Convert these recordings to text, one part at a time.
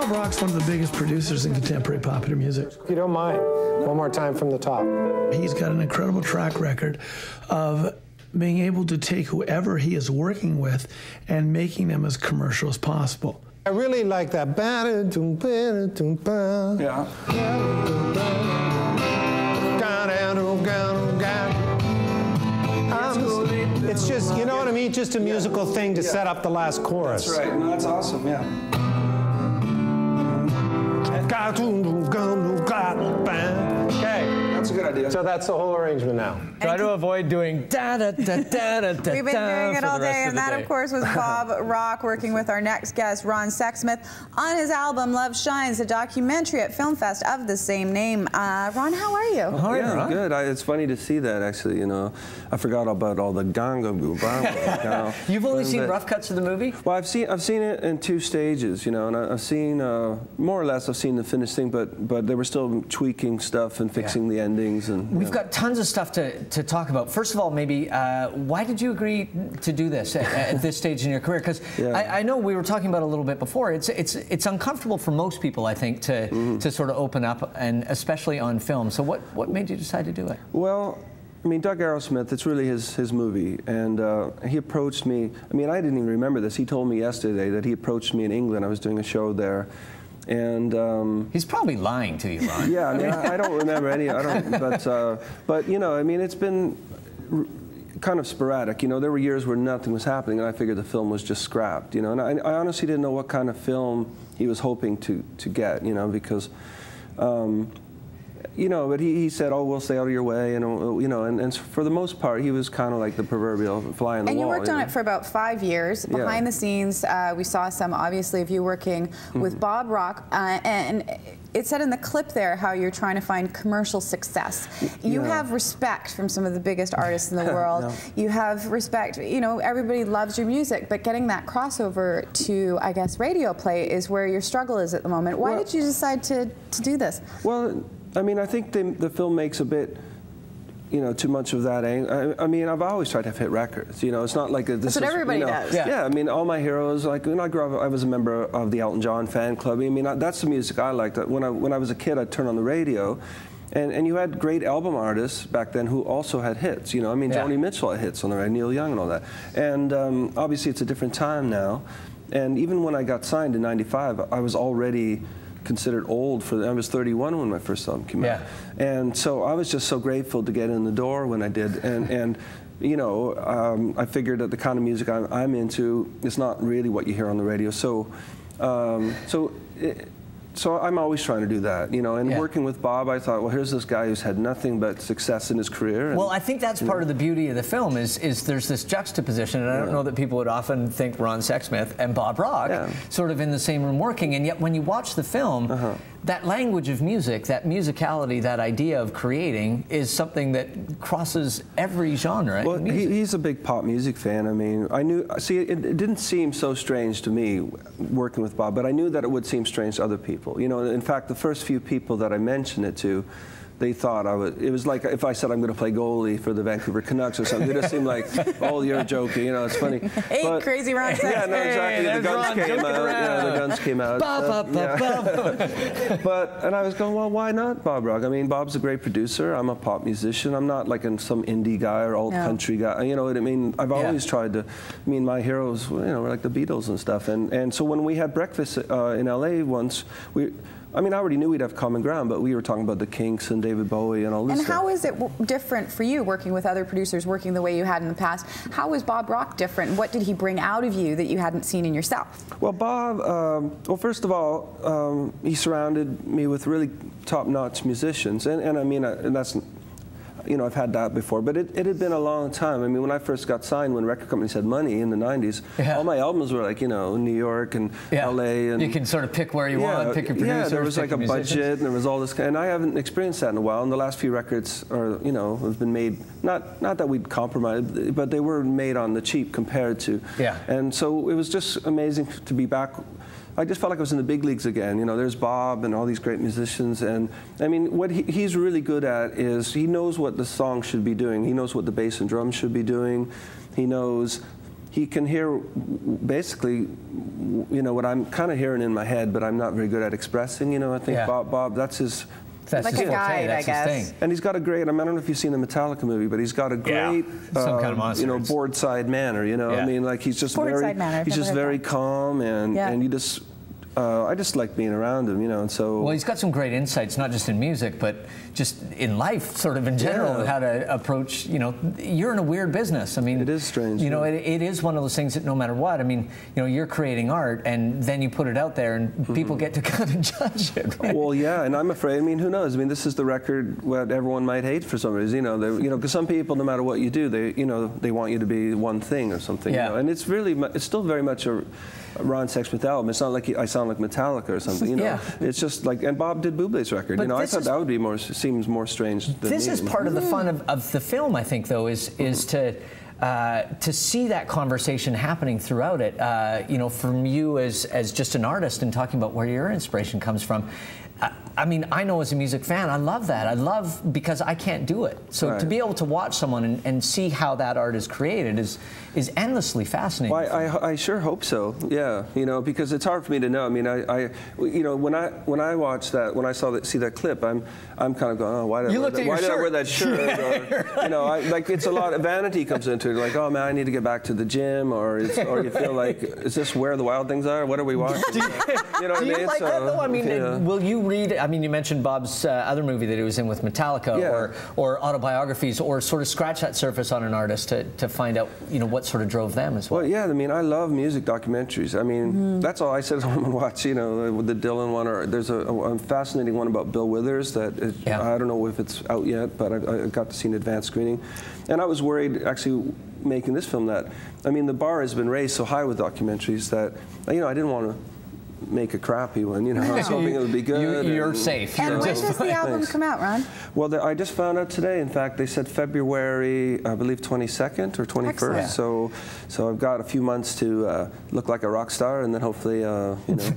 Bob Rock's one of the biggest producers in contemporary popular music. If you don't mind, one more time from the top. He's got an incredible track record of being able to take whoever he is working with and making them as commercial as possible. I really like that. Yeah. It's just, you know what I mean? Just a musical thing to set up the last chorus. That's right. No, that's awesome, yeah. Okay. That's a good idea. So that's the whole arrangement now. Try to avoid doing da-da-da-da-da-da. We've been hearing it all day, and that, of course, was Bob Rock working with our next guest, Ron Sexsmith, on his album Love Shines, a documentary at Film Fest of the same name. Ron, how are you? Oh, yeah, I'm good. It's funny to see that, actually, you know. I forgot about all the ganga. You've only seen rough cuts of the movie? Well, I've seen it in 2 stages, you know, and I've seen, more or less, I've seen the finished thing, but they were still tweaking stuff and fixing the endings. And we've got tons of stuff to talk about. First of all, maybe, why did you agree to do this at this stage in your career? Because I know we were talking about it a little bit before. It's uncomfortable for most people, I think, to sort of open up, and especially on film. So what made you decide to do it? Well, I mean, Doug Arrowsmith, it's really his movie, and he approached me. I mean, I didn't even remember this. He told me yesterday that he approached me in England. I was doing a show there. And he's probably lying to you, Ron. Yeah, I mean, I don't remember any. But you know, I mean, it's been kind of sporadic. You know, there were years where nothing was happening, and I figured the film was just scrapped. You know, and I honestly didn't know what kind of film he was hoping to get. You know, because. You know, but he said, "Oh, we'll stay out of your way," and you know, and for the most part, he was kind of like the proverbial fly on the wall. And you worked on it for about 5 years. Behind the scenes, we saw some, obviously, of you working with Bob Rock, and it said in the clip there how you're trying to find commercial success. You have respect from some of the biggest artists in the world. You have respect. You know, everybody loves your music, but getting that crossover to, I guess, radio play is where your struggle is at the moment. Why did you decide to do this? Well, I mean, I think the film makes a bit, you know, too much of that. I mean, I've always tried to have hit records. You know, it's not like this. That's what everybody does. Yeah, I mean, all my heroes. Like when I grew up, I was a member of the Elton John fan club. I mean, that's the music I liked. When I was a kid, I'd turn on the radio, and you had great album artists back then who also had hits. You know, I mean, Joni Mitchell had hits on the radio, Neil Young and all that. And obviously, it's a different time now. And even when I got signed in '95, I was already considered old I was 31 when my first album came out. And so I was just so grateful to get in the door when I did. And you know, I figured that the kind of music I'm into is not really what you hear on the radio. So, so I'm always trying to do that, you know, and working with Bob, I thought, well, here's this guy who's had nothing but success in his career. And, well, I think that's part of the beauty of the film is there's this juxtaposition, and I don't know that people would often think Ron Sexsmith and Bob Rock sort of in the same room working, and yet when you watch the film, that language of music, that musicality, that idea of creating is something that crosses every genre. Well, he's a big pop music fan. I mean, see, it didn't seem so strange to me working with Bob, but I knew that it would seem strange to other people. You know, in fact, the first few people that I mentioned it to, they thought it was like if I said I'm going to play goalie for the Vancouver Canucks or something, they just seemed like, oh, you're joking, you know, it's funny. Hey, crazy Ron Sexsmith. Yeah, no, exactly. The guns came out. Yeah, the guns came out. And I was going, well, why not Bob Rock? I mean, Bob's a great producer. I'm a pop musician. I'm not like some indie guy or old country guy. You know what I mean? I've always tried to, I mean, my heroes, you know, were like the Beatles and stuff. And so when we had breakfast in LA once, I mean, I already knew we'd have common ground, but we were talking about the Kinks and David Bowie and all this stuff. And how is it different for you working with other producers, working the way you had in the past? How was Bob Rock different? What did he bring out of you that you hadn't seen in yourself? Well, Bob, well, first of all, he surrounded me with really top-notch musicians. And I mean, and that's, you know, I've had that before, but it had been a long time. I mean, when I first got signed, when record companies had money in the 90s, all my albums were like, you know, New York and LA. And you can sort of pick where you want, pick your producers. Yeah, there was like a budget, and there was all this, and I haven't experienced that in a while. And the last few records are, you know, have been made, not that we'd compromised, but they were made on the cheap compared to. And so it was just amazing to be back. I just felt like I was in the big leagues again. You know, there's Bob and all these great musicians, and I mean, what he's really good at is he knows what the song should be doing. He knows what the bass and drums should be doing. He knows, he can hear basically you know, what I'm kind of hearing in my head, but I'm not very good at expressing. You know, I think Bob, that's his. That's like a guide, I guess. And he's got a great, I don't know if you've seen the Metallica movie, but he's got a great, some kind of monster, you know, board side manner, you know. I mean, like, he's just very calm, and you just, I just like being around him, you know, and so. Well, he's got some great insights, not just in music, but just in life, sort of in general, how to approach, you know, you're in a weird business. I mean, it is strange. You know, it is one of those things that no matter what, I mean, you know, you're creating art and then you put it out there and people get to kind of judge it, right? Well, yeah, and I'm afraid, I mean, who knows? I mean, this is the record what everyone might hate for some reason, you know, because some people, no matter what you do, they want you to be one thing or something, you know, and it's still very much a Ron Sexsmith album. It's not like I sound like Metallica or something, you know. It's just like, and Bob did Bublé's record, you know. I thought that would be seems more strange than this is part of the fun of the film, I think, though, is to see that conversation happening throughout it, you know, from you as just an artist and talking about where your inspiration comes from. I mean, I know as a music fan, I love that. I love, because I can't do it. So to be able to watch someone and see how that art is created is endlessly fascinating. Well, I sure hope so. Yeah, you know, because it's hard for me to know. I mean, you know, when I watch that, when I see that clip, I'm kind of going, oh, why did I wear that shirt? Or, you know, like, it's a lot of vanity comes into it. Like, oh man, I need to get back to the gym, or you feel like, is this where the wild things are? What are we watching? You know what I mean? Do you like that though? I mean, will you read? I mean, you mentioned Bob's other movie that he was in with Metallica, or autobiographies, or sort of scratch that surface on an artist to find out, you know, what sort of drove them as well. Well, yeah, I mean, I love music documentaries. I mean, that's all I said I want to watch, you know, with the Dylan one, or there's a fascinating one about Bill Withers that I don't know if it's out yet, but I got to see an advanced screening. And I was worried, actually, making this film that, I mean, the bar has been raised so high with documentaries that, you know, I didn't want to make a crappy one, you know. I was hoping it would be good. You're safe. And when does the album come out, Ron? Well, I just found out today. In fact, they said February, I believe 22nd or 21st. Excellent. So I've got a few months to look like a rock star, and then hopefully, you know,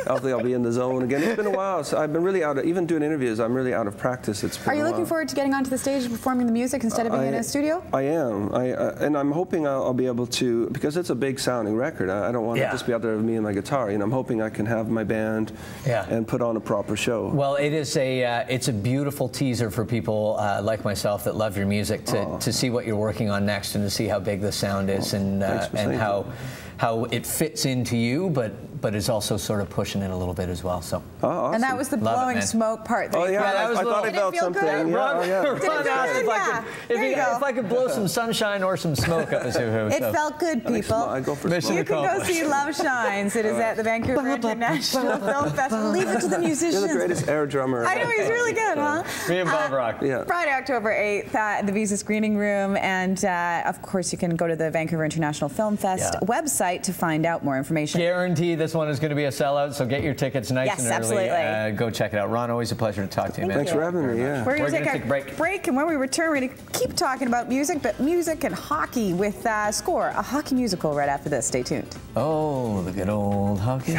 hopefully I'll be in the zone again. It's been a while. So I've been really out of, even doing interviews, I'm really out of practice. It's been Are you looking forward to getting onto the stage and performing the music instead of being in a studio? I am. And I'm hoping I'll be able to, because it's a big sounding record. I don't want to just be out there with me and my guitar. You know, I'm hoping I can have my band and put on a proper show. Well, it's a beautiful teaser for people like myself that love your music to see what you're working on next and to see how big the sound is and how it fits into you, but is also sort of pushing it a little bit as well. So. Awesome. And that was the blowing smoke part. Oh yeah, that was I thought I felt something. Good? Ron asked if I could blow some sunshine or some smoke up his hoo-hoo. It felt good, people. I go for you can go see Love Shines. It is at the Vancouver International Film Festival. Leave it to the musicians. You're the greatest air drummer. I know, he's really good, huh? Me and Bob Rock. Friday, October 8th at the Visa Screening Room. And, of course, you can go to the Vancouver International Film Fest website to find out more information. Guarantee this one is going to be a sellout, so get your tickets nice and early. Absolutely. Go check it out. Ron, always a pleasure to talk to you, man. Thanks for having me, We're going to take a break, and when we return, we're going to keep talking about music, but music and hockey with Score, a hockey musical right after this. Stay tuned. Oh, the good old hockey.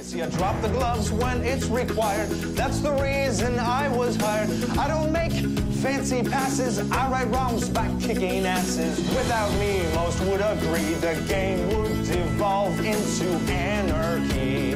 See, I drop the gloves when it's required. That's the reason I was hired. I don't make fancy passes. I right wrongs by kicking asses. Without me, most would agree the game would devolve into anarchy.